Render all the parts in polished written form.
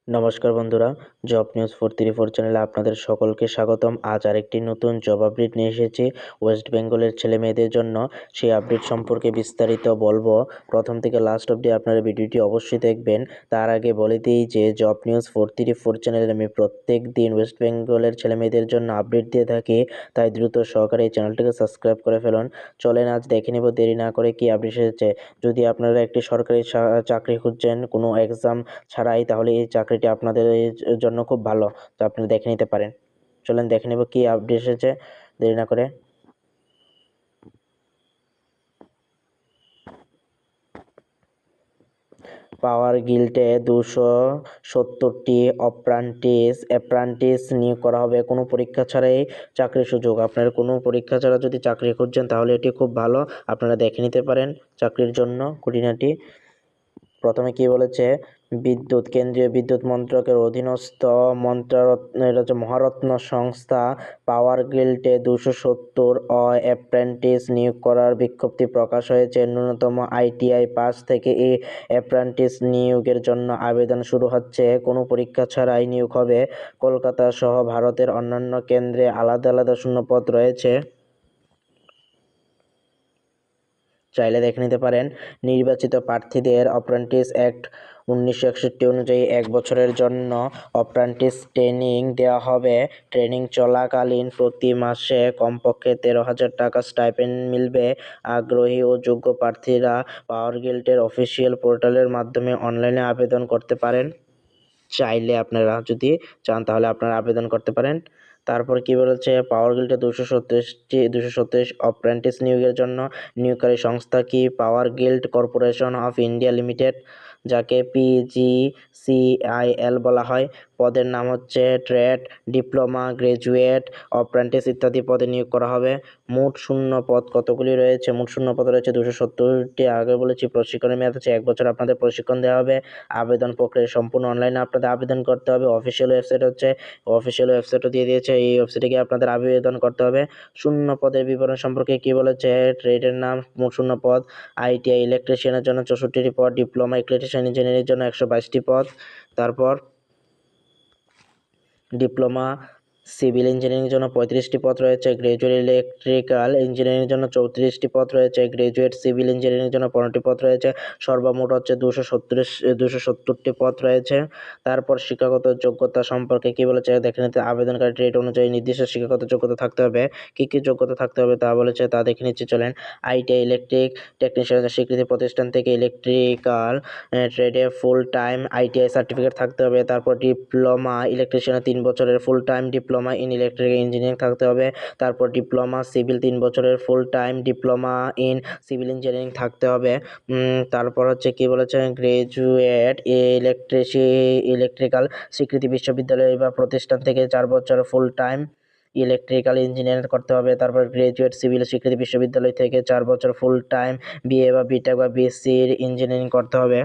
নমস্কার বন্ধুরা, job news 434 চ্যানেলে আপনাদের সকলকে স্বাগতম। আজ আরেকটি নতুন জব আপডেট নিয়ে এসেছি ওয়েস্ট বেঙ্গলের ছেলে মেয়েদের জন্য। সেই আপডেট সম্পর্কে বিস্তারিত বলবো। প্রথম থেকে লাস্ট অবধি আপনারা ভিডিওটি অবশ্যই দেখবেন। তার আগে বলে দিই যে জব নিউজ 434 চ্যানেলে আমি প্রত্যেক দিন ওয়েস্ট বেঙ্গলের ছেলে মেয়েদের জন্য আপডেট দিয়ে থাকি, তাই দ্রুত সহকারে এই চ্যানেলটিকে সাবস্ক্রাইব করে ফেলুন। চলেন আজ দেখে নেব দেরি না করে কি আপডেট এসেছে। যদি আপনারা একটি সরকারি চাকরি খুঁজছেন কোনো এক্সাম ছাড়াই, তাহলে এই চাকরিটি আপনাদের জন্য খুব ভালো, তো আপনি দেখে নিতে পারেন। চলেন দেখে নেব কি আপডেট এসেছে দেরি না করে। পাওয়ার গিল্ডে 270টি অ্যাপ্রান্টিস নিয়োগ করা হবে কোনো পরীক্ষা ছাড়াই। চাকরির সুযোগ, আপনার কোনো পরীক্ষা ছাড়া যদি চাকরি খুঁজছেন তাহলে এটি খুব ভালো, আপনারা দেখে নিতে পারেন চাকরির জন্য খুঁটিনাটি। প্রথমে কি বলেছে, কেন্দ্রীয় বিদ্যুৎ মন্ত্রকের অধীনস্থ মহারত্ন সংস্থা পাওয়ার গ্রিডে 270 অ্যাপ্রেন্টিস নিয়োগ করার বিজ্ঞপ্তি প্রকাশ হয়েছে। ন্যূনতম ITI পাস থেকে এই অ্যাপ্রেন্টিস নিয়োগের জন্য আবেদন শুরু হচ্ছে, কোনো পরীক্ষা ছাড়াই নিয়োগ হবে। কলকাতা সহ ভারতের অন্যান্য কেন্দ্রে আলাদা আলাদা শূন্যপদ রয়েছে, চাইলে দেখে নিতে পারেন। নির্বাচিত প্রার্থীদের অ্যাপ্রেন্টিস অ্যাক্ট 1961 অনুযায়ী 1 বছরের জন্য অ্যাপ্রেন্টিস ট্রেনিং দেওয়া হবে। ট্রেনিং চলাকালীন প্রতি মাসে কমপক্ষে 13,000 টাকা স্টাইপেন্ড মিলবে। আগ্রহী ও যোগ্য প্রার্থীরা পাওয়ার গিল্ডের অফিসিয়াল পোর্টালের মাধ্যমে অনলাইনে আবেদন করতে পারেন। চাইলে আপনারা যদি চান তাহলে আপনারা আবেদন করতে পারেন। তারপর কি বলেছে, পাওয়ার গ্রিডে 237 অ্যাপ্রেন্টিস নিয়োগের জন্য নিয়োগকারী সংস্থা কি, Power Grid Corporation of India Limited, যাকে PGCIL বলা হয়। পদের নাম হচ্ছে ট্রেড, ডিপ্লোমা, গ্রাজুয়েট, অ্যাপ্রেন্টিস ইত্যাদি পদে নিয়োগ করা হবে। মোট শূন্য পদ কতগুলি রয়েছে? মোট শূন্য পদ রয়েছে 270টি। আগে বলেছি প্রশিক্ষণের মেয়াদ হচ্ছে 1 বছর, আপনাদের প্রশিক্ষণ দেওয়া হবে। আবেদন প্রক্রিয়া সম্পূর্ণ অনলাইনে আপনাদের আবেদন করতে হবে। অফিসিয়াল ওয়েবসাইটও দিয়ে দিয়েছে, এই ওয়েবসাইটে গিয়ে আপনাদের আবেদন করতে হবে। শূন্য পদের বিবরণ সম্পর্কে কি বলেছে, ট্রেডের নাম মোট শূন্য পদ, ITI ইলেকট্রিশিয়ানের জন্য 64টি পদ, ডিপ্লোমা ইলেকট্রিশিয়ান ইঞ্জিনিয়ারিংয়ের জন্য 122টি পদ, তারপর ডিপ্লোমা সিভিল ইঞ্জিনিয়ারিংয়ের জন্য 35টি পদ রয়েছে, গ্রাজুয়েট ইলেকট্রিক্যাল ইঞ্জিনিয়ারিংয়ের জন্য 34টি পদ রয়েছে, গ্রাজুয়েট সিভিল ইঞ্জিনিয়ারিংয়ের জন্য 15টি পদ রয়েছে। সর্বমোট হচ্ছে 270টি পদ রয়েছে। তারপর শিক্ষাগত যোগ্যতা সম্পর্কে কি বলেছে দেখে নিতে, আবেদনকারী ট্রেড অনুযায়ী নির্দিষ্ট শিক্ষাগত যোগ্যতা থাকতে হবে। কি কি যোগ্যতা থাকতে হবে তা বলেছে, তা দেখে নিচ্ছি চলেন। ITI ইলেকট্রিক টেকনিশিয়ানের স্বীকৃতি প্রতিষ্ঠান থেকে ইলেকট্রিক্যাল ট্রেডে ফুল টাইম ITI সার্টিফিকেট থাকতে হবে। তারপর ডিপ্লোমা ইলেকট্রিশিয়ানে 3 বছরের full time diploma in electrical engineering থাকতে হবে। তারপর ডিপ্লোমা সিভিল 3 বছরের full time diploma in civil engineering থাকতে হবে। তারপর হচ্ছে কি বলেছে, গ্রাজুয়েট ইলেকট্রিক্যাল স্বীকৃতি বিশ্ববিদ্যালয় বা প্রতিষ্ঠান থেকে 4 বছর ফুল টাইম ইলেকট্রিক্যাল ইঞ্জিনিয়ারিং করতে হবে। তারপর গ্রাজুয়েট সিভিল স্বীকৃতি বিশ্ববিদ্যালয় থেকে 4 বছর ফুল টাইম BA বা BTech বা BSc ইঞ্জিনিয়ারিং করতে হবে।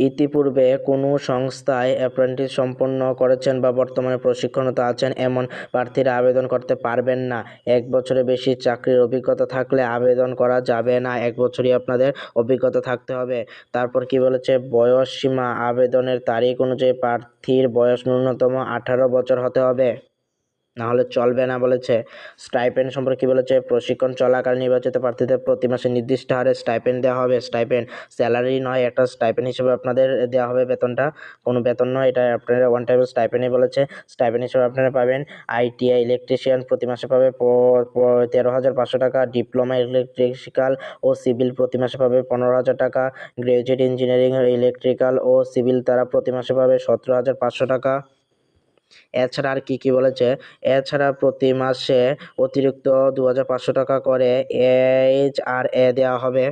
ইতিপূর্বে কোনো সংস্থায় অ্যাপ্রেন্টিস সম্পন্ন করেছেন বা বর্তমানে প্রশিক্ষণরত আছেন এমন প্রার্থীরা আবেদন করতে পারবেন না। 1 বছরের বেশি চাকরির অভিজ্ঞতা থাকলে আবেদন করা যাবে না, 1 বছরই আপনাদের অভিজ্ঞতা থাকতে হবে। তারপর কি বলেছে, বয়স সীমা, আবেদনের তারিখ অনুযায়ী প্রার্থীর বয়স ন্যূনতম 18 বছর হতে হবে, না হলে চলবে না বলেছে। স্টাইপেন্ড সম্পর্কে কি বলেছে, প্রশিক্ষণ চলাকালীন নির্বাচিত প্রার্থীদের প্রতি মাসে নির্দিষ্ট হারে স্টাইপেন্ড দেওয়া হবে। স্টাইপেন্ড স্যালারি নয়, একটা স্টাইপেন্ড হিসেবে আপনাদের দেওয়া হবে, বেতনটা কোনো বেতন নয়, এটা আপনারা ওয়ান টাইম স্টাইপেন্ডই বলেছে। স্টাইপেন্ড হিসেবে আপনারা পাবেন। ITI ইলেকট্রিশিয়ান প্রতি মাসে পাবে 13,500 টাকা, ডিপ্লোমা ইলেকট্রিক্যাল ও সিভিল প্রতি মাসে পাবে 15,000 টাকা, গ্রাজুয়েট ইঞ্জিনিয়ারিং ইলেকট্রিক্যাল ও সিভিল তারা প্রতি মাসে পাবে 17,500 টাকা। এছাড়া আর কি কি বলেছে, এছাড়া প্রতি মাসে অতিরিক্ত 2,500 টাকা করে HRA দেওয়া হবে।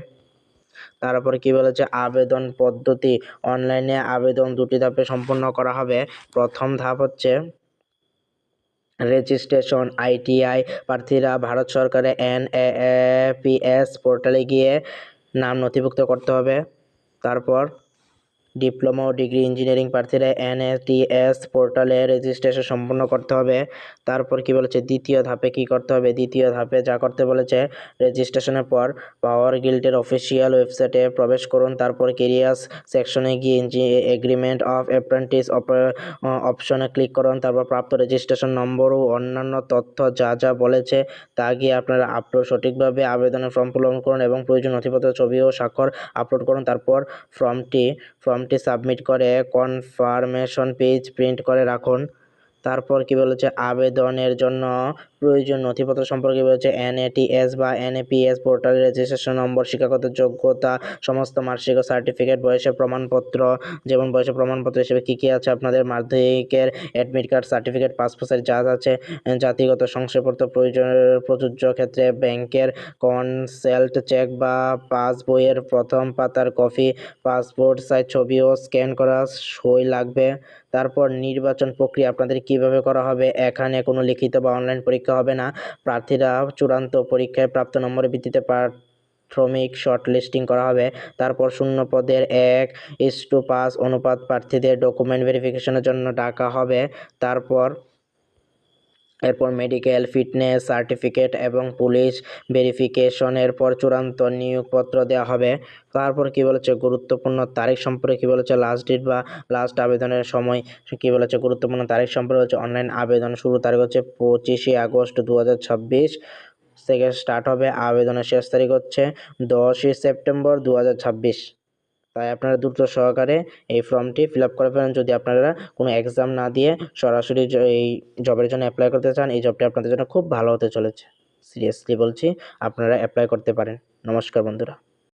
তারপরে কি বলেছে, আবেদন পদ্ধতি, অনলাইনে আবেদন 2টি ধাপে সম্পন্ন করা হবে। প্রথম ধাপ হচ্ছে রেজিস্ট্রেশন। ITI প্রার্থীরা ভারত সরকারের NAPS পোর্টালে গিয়ে নাম নথিভুক্ত করতে হবে। তারপর ডিপ্লোমা ও ডিগ্রি ইঞ্জিনিয়ারিং প্রার্থীরা NATS পোর্টালে রেজিস্ট্রেশন সম্পন্ন করতে হবে। তারপর কি বলেছে দ্বিতীয় ধাপে কি করতে হবে, দ্বিতীয় ধাপে যা করতে বলেছে, রেজিস্ট্রেশনের পর পাওয়ার গিল্ডের অফিসিয়াল ওয়েবসাইটে প্রবেশ করুন। তারপর কেরিয়ার্স সেকশনে গিয়ে এগ্রিমেন্ট অফ অ্যাপ্রেন্টিস অপশনে ক্লিক করুন। তারপর প্রাপ্ত রেজিস্ট্রেশন নম্বর ও অন্যান্য তথ্য যা যা বলেছে তা গিয়ে আপনারা আপলোড সঠিকভাবে আবেদনের ফর্ম পূরণ করুন এবং প্রয়োজনীয় নথিপত্র, ছবি ও স্বাক্ষর আপলোড করুন। তারপর ফর্মটি সাবমিট করে কনফার্মেশন পেজ প্রিন্ট করে রাখুন। তারপর কি বলেছে আবেদনের জন্য প্রয়োজন নথিপত্র সম্পর্কে বলেছে NATS বা NAPS পোর্টালে রেজিস্ট্রেশন নম্বর, শিক্ষাগত যোগ্যতা, সমস্ত মার্কশিট ও সার্টিফিকেট, বয়সের প্রমাণপত্র, যেমন বয়সের প্রমাণপত্র হিসেবে কী কী আছে আপনাদের মাধ্যমিকের admit card, certificate, passport size যা আছে, জাতিগত শংসাপত্র, প্রযোজ্য ক্ষেত্রে ব্যাংকের কনসাল্ট চেক বা পাস বইয়ের প্রথম পাতার কপি, পাসপোর্ট সাইজ ছবি ও স্ক্যান করা সই লাগবে। তারপর নির্বাচন প্রক্রিয়া আপনাদের কিভাবে করা হবে, এখানে কোনো লিখিত বা অনলাইন পরীক্ষা হবে না। প্রার্থীরা চূড়ান্ত পরীক্ষায় প্রাপ্ত নম্বরের ভিত্তিতে প্রাথমিক শর্ট লিস্টিং করা হবে। তারপর শূন্য পদের 1:5 অনুপাত প্রার্থীদের ডকুমেন্ট ভেরিফিকেশনের জন্য ডাকা হবে। এরপর মেডিকেল ফিটনেস সার্টিফিকেট এবং পুলিশ ভেরিফিকেশনের পর চূড়ান্ত নিয়োগপত্র দেওয়া হবে। তারপর কি বলেছে গুরুত্বপূর্ণ তারিখ সম্পর্কে কি বলেছে, লাস্ট ডেট বা লাস্ট আবেদনের সময় কি বলেছে, গুরুত্বপূর্ণ তারিখ সম্পর্কে হচ্ছে অনলাইন আবেদন শুরু তারিখ হচ্ছে 25শে আগস্ট 2026 থেকে স্টার্ট হবে। আবেদনের শেষ তারিখ হচ্ছে 10ই সেপ্টেম্বর 2026। তাই আপনারা দ্রুত সহকারে এই ফর্মটি ফিল আপ করে ফেলেন যদি আপনারা কোনো এক্সাম না দিয়ে সরাসরি এই জবের জন্য অ্যাপ্লাই করতে চান। এই জবটি আপনাদের জন্য খুব ভালো হতে চলেছে, সিরিয়াসলি বলছি, আপনারা অ্যাপ্লাই করতে পারেন। নমস্কার বন্ধুরা।